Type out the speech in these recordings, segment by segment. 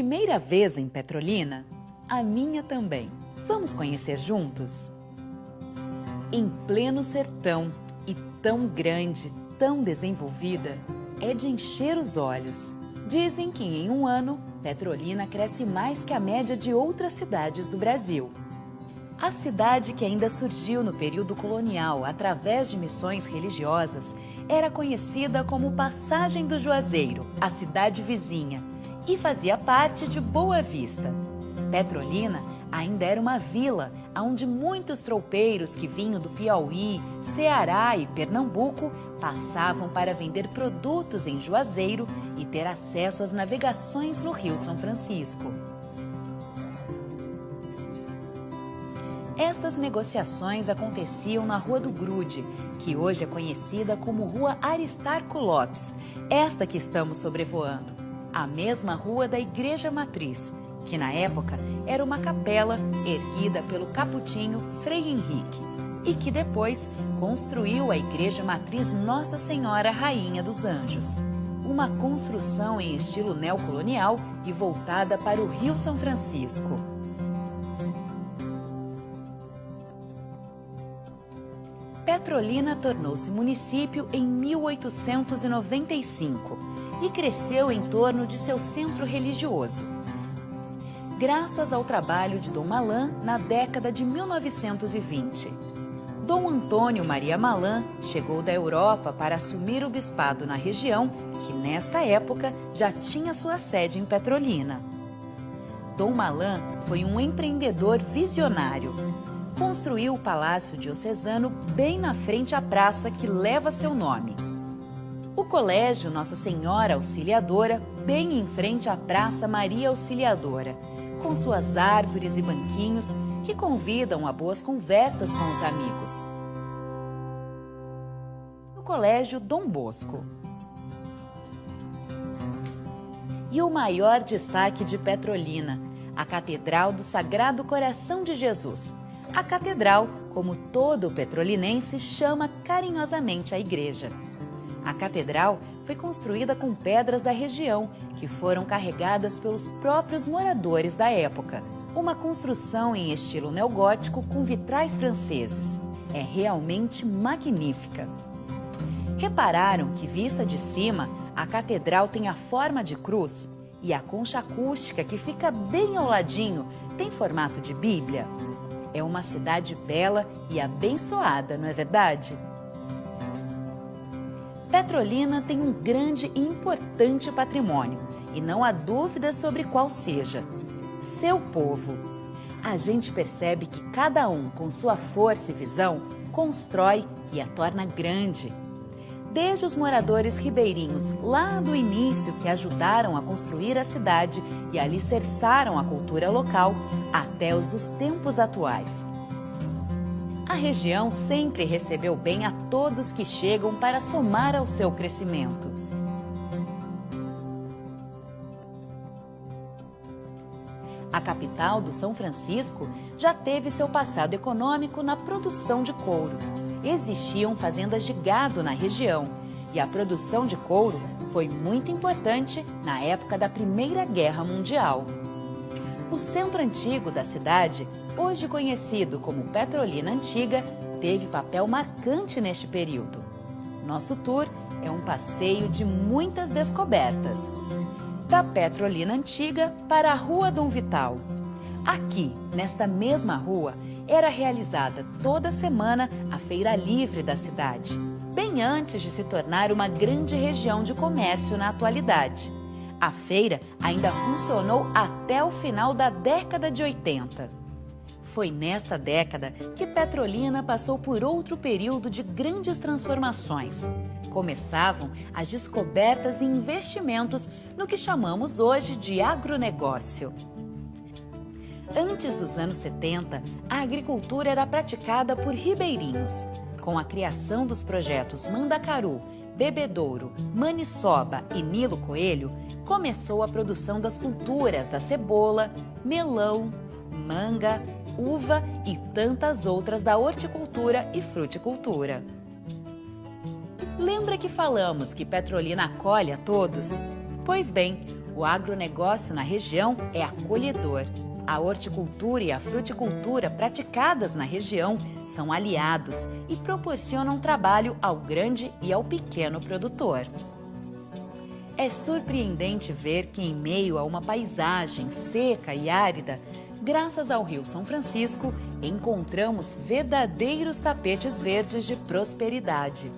primeira vez em Petrolina? A minha também. Vamos conhecer juntos? Em pleno sertão e tão grande, tão desenvolvida, é de encher os olhos. Dizem que em um ano, Petrolina cresce mais que a média de outras cidades do Brasil. A cidade, que ainda surgiu no período colonial através de missões religiosas, era conhecida como Passagem do Juazeiro, a cidade vizinha, e fazia parte de Boa Vista. Petrolina ainda era uma vila onde muitos troupeiros que vinham do Piauí, Ceará e Pernambuco passavam para vender produtos em Juazeiro e ter acesso às navegações no Rio São Francisco. Estas negociações aconteciam na Rua do Grude, que hoje é conhecida como Rua Aristarco Lopes, esta que estamos sobrevoando, a mesma rua da Igreja Matriz, que na época era uma capela erguida pelo capuchinho Frei Henrique e que depois construiu a Igreja Matriz Nossa Senhora Rainha dos Anjos, uma construção em estilo neocolonial e voltada para o Rio São Francisco. Petrolina tornou-se município em 1895 e cresceu em torno de seu centro religioso, graças ao trabalho de Dom Malan na década de 1920. Dom Antônio Maria Malan chegou da Europa para assumir o bispado na região, que nesta época já tinha sua sede em Petrolina. Dom Malan foi um empreendedor visionário. Construiu o Palácio Diocesano bem na frente à praça que leva seu nome. O Colégio Nossa Senhora Auxiliadora, bem em frente à Praça Maria Auxiliadora, com suas árvores e banquinhos que convidam a boas conversas com os amigos. O Colégio Dom Bosco. E o maior destaque de Petrolina, a Catedral do Sagrado Coração de Jesus. A catedral, como todo petrolinense chama carinhosamente a igreja. A catedral foi construída com pedras da região, que foram carregadas pelos próprios moradores da época. Uma construção em estilo neogótico com vitrais franceses. É realmente magnífica. Repararam que, vista de cima, a catedral tem a forma de cruz e a concha acústica, que fica bem ao ladinho, tem formato de Bíblia? É uma cidade bela e abençoada, não é verdade? Petrolina tem um grande e importante patrimônio, e não há dúvida sobre qual seja: seu povo. A gente percebe que cada um, com sua força e visão, constrói e a torna grande. Desde os moradores ribeirinhos lá do início, que ajudaram a construir a cidade e alicerçaram a cultura local, até os dos tempos atuais. A região sempre recebeu bem a todos que chegam para somar ao seu crescimento. A capital do São Francisco já teve seu passado econômico na produção de couro. Existiam fazendas de gado na região e a produção de couro foi muito importante na época da Primeira Guerra Mundial. O centro antigo da cidade, hoje conhecido como Petrolina Antiga, teve papel marcante neste período. Nosso tour é um passeio de muitas descobertas. Da Petrolina Antiga para a Rua Dom Vital. Aqui, nesta mesma rua, era realizada toda semana a Feira Livre da cidade, bem antes de se tornar uma grande região de comércio na atualidade. A feira ainda funcionou até o final da década de 80. Foi nesta década que Petrolina passou por outro período de grandes transformações. Começavam as descobertas e investimentos no que chamamos hoje de agronegócio. Antes dos anos 70, a agricultura era praticada por ribeirinhos. Com a criação dos projetos Mandacaru, Bebedouro, Maniçoba e Nilo Coelho, começou a produção das culturas da cebola, melão, manga, uva e tantas outras da horticultura e fruticultura. Lembra que falamos que Petrolina acolhe a todos? Pois bem, O agronegócio na região é acolhedor. A horticultura e a fruticultura praticadas na região são aliados e proporcionam trabalho ao grande e ao pequeno produtor. É surpreendente ver que, em meio a uma paisagem seca e árida, graças ao Rio São Francisco, encontramos verdadeiros tapetes verdes de prosperidade.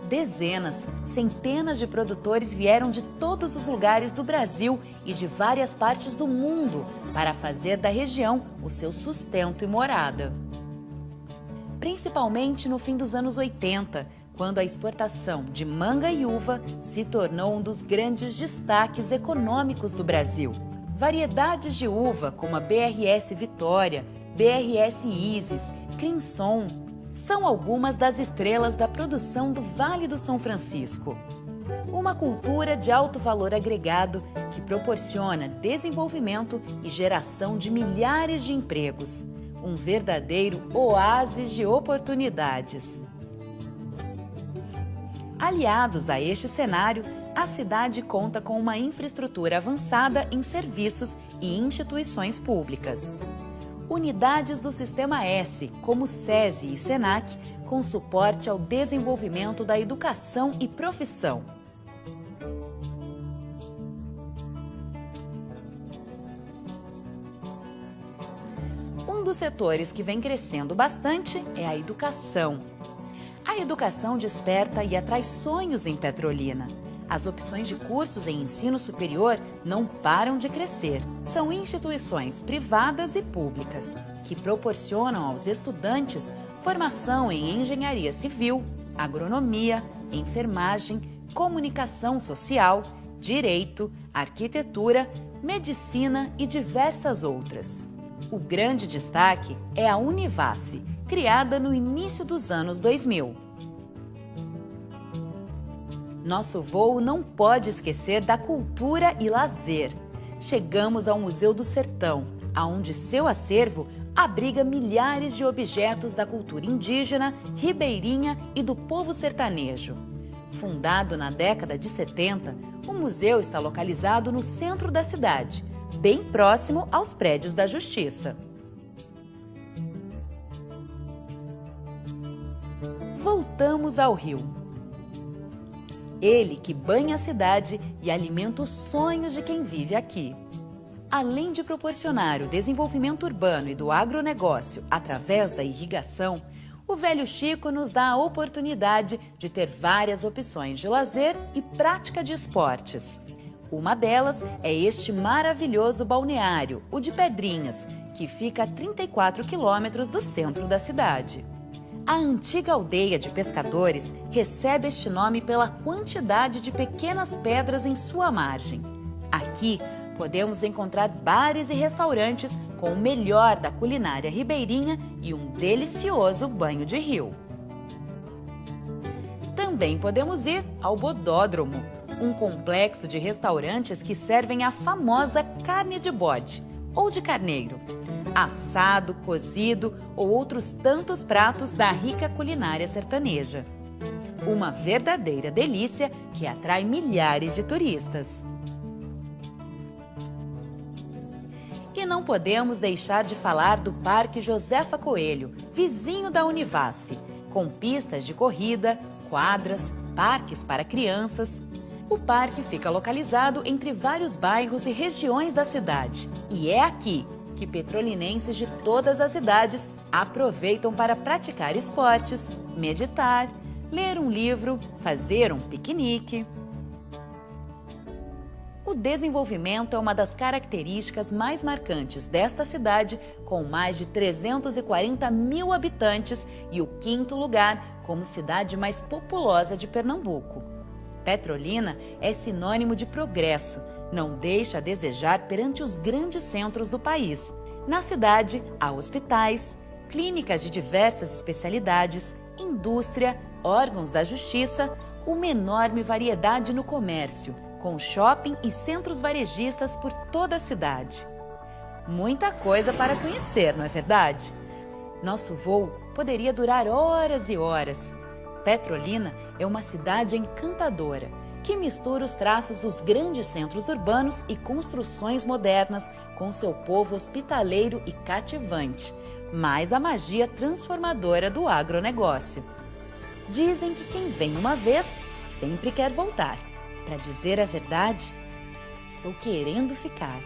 Dezenas, centenas de produtores vieram de todos os lugares do Brasil e de várias partes do mundo para fazer da região o seu sustento e morada. Principalmente no fim dos anos 80, quando a exportação de manga e uva se tornou um dos grandes destaques econômicos do Brasil. Variedades de uva como a BRS Vitória, BRS Isis, Crimson, são algumas das estrelas da produção do Vale do São Francisco. Uma cultura de alto valor agregado que proporciona desenvolvimento e geração de milhares de empregos. Um verdadeiro oásis de oportunidades. Aliados a este cenário, a cidade conta com uma infraestrutura avançada em serviços e instituições públicas. Unidades do Sistema S, como SESI e SENAC, com suporte ao desenvolvimento da educação e profissão. Um dos setores que vem crescendo bastante é a educação. A educação desperta e atrai sonhos em Petrolina. As opções de cursos em ensino superior não param de crescer. São instituições privadas e públicas que proporcionam aos estudantes formação em engenharia civil, agronomia, enfermagem, comunicação social, direito, arquitetura, medicina e diversas outras. O grande destaque é a Univasf, criada no início dos anos 2000. Nosso voo não pode esquecer da cultura e lazer. Chegamos ao Museu do Sertão, onde seu acervo abriga milhares de objetos da cultura indígena, ribeirinha e do povo sertanejo. Fundado na década de 70, o museu está localizado no centro da cidade, bem próximo aos prédios da Justiça. Voltamos ao rio. Ele que banha a cidade e alimenta os sonhos de quem vive aqui. Além de proporcionar o desenvolvimento urbano e do agronegócio através da irrigação, o Velho Chico nos dá a oportunidade de ter várias opções de lazer e prática de esportes. Uma delas é este maravilhoso balneário, o de Pedrinhas, que fica a 34 quilômetros do centro da cidade. A antiga aldeia de pescadores recebe este nome pela quantidade de pequenas pedras em sua margem. Aqui podemos encontrar bares e restaurantes com o melhor da culinária ribeirinha e um delicioso banho de rio. Também podemos ir ao Bodódromo, um complexo de restaurantes que servem a famosa carne de bode ou de carneiro, assado, cozido ou outros tantos pratos da rica culinária sertaneja. Uma verdadeira delícia que atrai milhares de turistas. E não podemos deixar de falar do Parque Josefa Coelho, vizinho da Univasf, com pistas de corrida, quadras, parques para crianças. O parque fica localizado entre vários bairros e regiões da cidade. E é aqui que petrolinenses de todas as idades aproveitam para praticar esportes, meditar, ler um livro, fazer um piquenique. O desenvolvimento é uma das características mais marcantes desta cidade, com mais de 340 mil habitantes e o 5º lugar como cidade mais populosa de Pernambuco. Petrolina é sinônimo de progresso, não deixa a desejar perante os grandes centros do país. Na cidade, há hospitais, clínicas de diversas especialidades, indústria, órgãos da justiça, uma enorme variedade no comércio, com shopping e centros varejistas por toda a cidade. Muita coisa para conhecer, não é verdade? Nosso voo poderia durar horas e horas. Petrolina é uma cidade encantadora, que mistura os traços dos grandes centros urbanos e construções modernas com seu povo hospitaleiro e cativante, mais a magia transformadora do agronegócio. Dizem que quem vem uma vez sempre quer voltar. Para dizer a verdade, estou querendo ficar.